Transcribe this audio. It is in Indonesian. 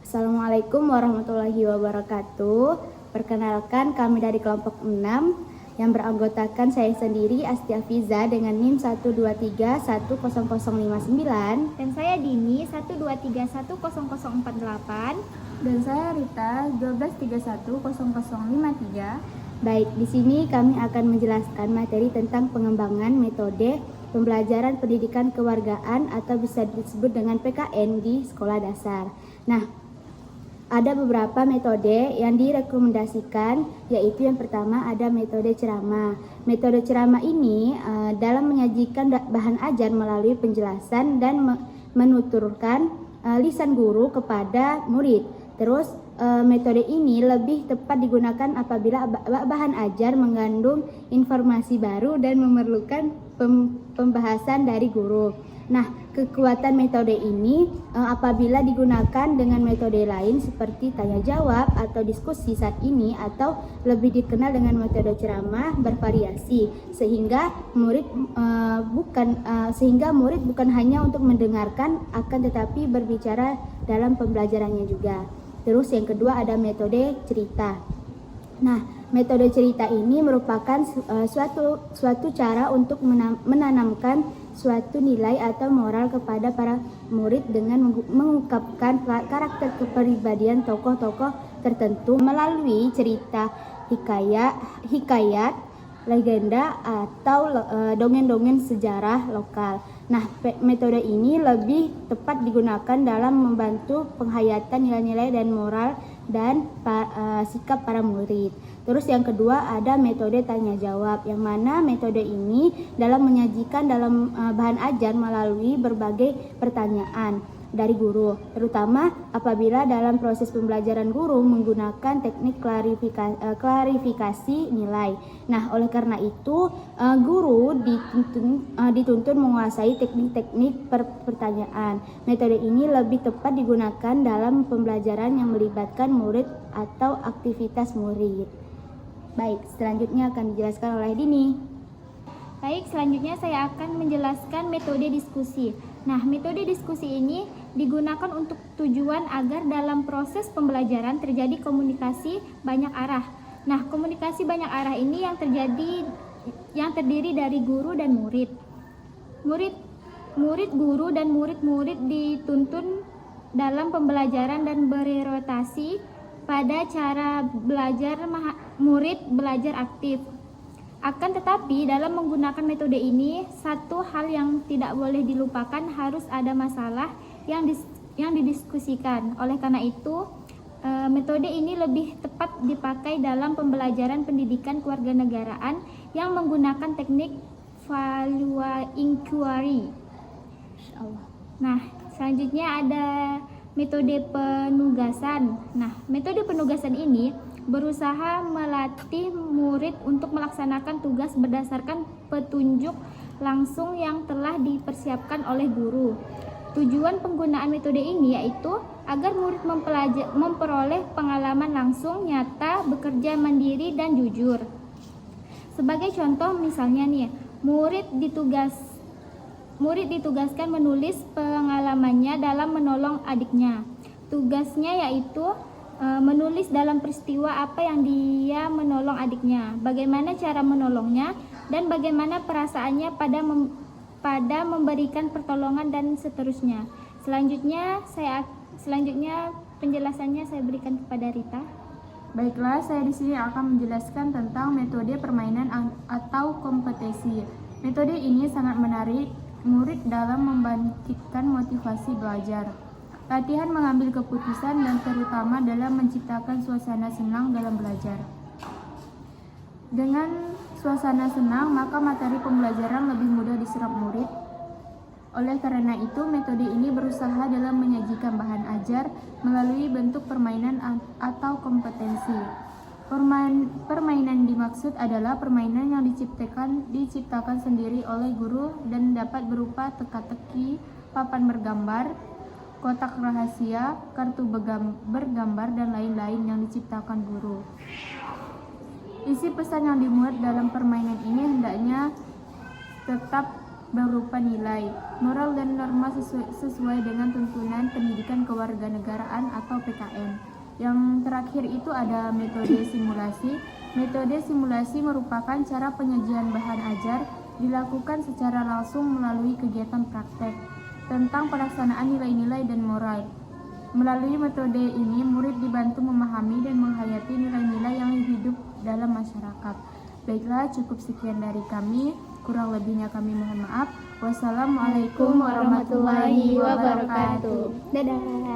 Assalamualaikum warahmatullahi wabarakatuh. Perkenalkan, kami dari kelompok 6 yang beranggotakan saya sendiri Asti Afiza dengan NIM 123100059 Dan saya Dini 123100048. Dan saya Rita 123100053. Baik, di sini kami akan menjelaskan materi tentang pengembangan metode pembelajaran pendidikan kewargaan atau bisa disebut dengan PKN di sekolah dasar. Nah, ada beberapa metode yang direkomendasikan, yaitu yang pertama ada metode ceramah. Metode ceramah ini dalam menyajikan bahan ajar melalui penjelasan dan menuturkan lisan guru kepada murid. Terus metode ini lebih tepat digunakan apabila bahan ajar mengandung informasi baru dan memerlukan pembahasan dari guru. Nah, kekuatan metode ini apabila digunakan dengan metode lain seperti tanya jawab atau diskusi saat ini, atau lebih dikenal dengan metode ceramah bervariasi, sehingga murid bukan hanya untuk mendengarkan, akan tetapi berbicara dalam pembelajarannya juga. Terus yang kedua ada metode cerita. Nah, metode cerita ini merupakan suatu cara untuk menanamkan suatu nilai atau moral kepada para murid dengan mengungkapkan karakter kepribadian tokoh-tokoh tertentu melalui cerita, hikayat, legenda, atau dongeng-dongeng sejarah lokal. Nah, metode ini lebih tepat digunakan dalam membantu penghayatan nilai-nilai dan moral dan sikap para murid. Terus yang kedua ada metode tanya jawab, yang mana metode ini dalam menyajikan dalam bahan ajar melalui berbagai pertanyaan dari guru, terutama apabila dalam proses pembelajaran guru menggunakan teknik klarifikasi nilai. Nah, oleh karena itu guru dituntun menguasai teknik-teknik pertanyaan. Metode ini lebih tepat digunakan dalam pembelajaran yang melibatkan murid atau aktivitas murid. Baik, selanjutnya akan dijelaskan oleh Dini. Baik, selanjutnya saya akan menjelaskan metode diskusi. Nah, metode diskusi ini digunakan untuk tujuan agar dalam proses pembelajaran terjadi komunikasi banyak arah. Nah, komunikasi banyak arah ini yang terdiri dari guru dan murid. Murid guru dan murid-murid dituntun dalam pembelajaran dan berorientasi pada cara belajar murid belajar aktif. Akan tetapi dalam menggunakan metode ini, satu hal yang tidak boleh dilupakan, harus ada masalah yang didiskusikan. Oleh karena itu, metode ini lebih tepat dipakai dalam pembelajaran pendidikan kewarganegaraan yang menggunakan teknik value inquiry. Nah, selanjutnya ada metode penugasan. Nah, metode penugasan ini berusaha melatih murid untuk melaksanakan tugas berdasarkan petunjuk langsung yang telah dipersiapkan oleh guru. Tujuan penggunaan metode ini yaitu agar murid memperoleh pengalaman langsung nyata, bekerja mandiri dan jujur. Sebagai contoh misalnya nih, murid ditugaskan menulis pengalamannya dalam menolong adiknya. Tugasnya yaitu menulis dalam peristiwa apa yang dia menolong adiknya, bagaimana cara menolongnya, dan bagaimana perasaannya pada memberikan pertolongan dan seterusnya. Selanjutnya penjelasannya saya berikan kepada Rita. Baiklah, saya di sini akan menjelaskan tentang metode permainan atau kompetisi. Metode ini sangat menarik murid dalam membangkitkan motivasi belajar. Latihan mengambil keputusan dan terutama dalam menciptakan suasana senang dalam belajar. Dengan suasana senang, maka materi pembelajaran lebih mudah diserap murid. Oleh karena itu, metode ini berusaha dalam menyajikan bahan ajar melalui bentuk permainan atau kompetensi. Permainan dimaksud adalah permainan yang diciptakan sendiri oleh guru dan dapat berupa teka-teki, papan bergambar, kotak rahasia, kartu bergambar, dan lain-lain yang diciptakan guru. Isi pesan yang dimuat dalam permainan ini hendaknya tetap berupa nilai, moral dan norma sesuai dengan tuntunan pendidikan kewarganegaraan atau PKN. Yang terakhir itu ada metode simulasi. Metode simulasi merupakan cara penyajian bahan ajar dilakukan secara langsung melalui kegiatan praktek tentang pelaksanaan nilai-nilai dan moral. Melalui metode ini, murid dibantu memahami dan menghayati nilai-nilai yang hidup dalam masyarakat. Baiklah, cukup sekian dari kami. Kurang lebihnya kami mohon maaf. Wassalamualaikum warahmatullahi wabarakatuh. Dadah.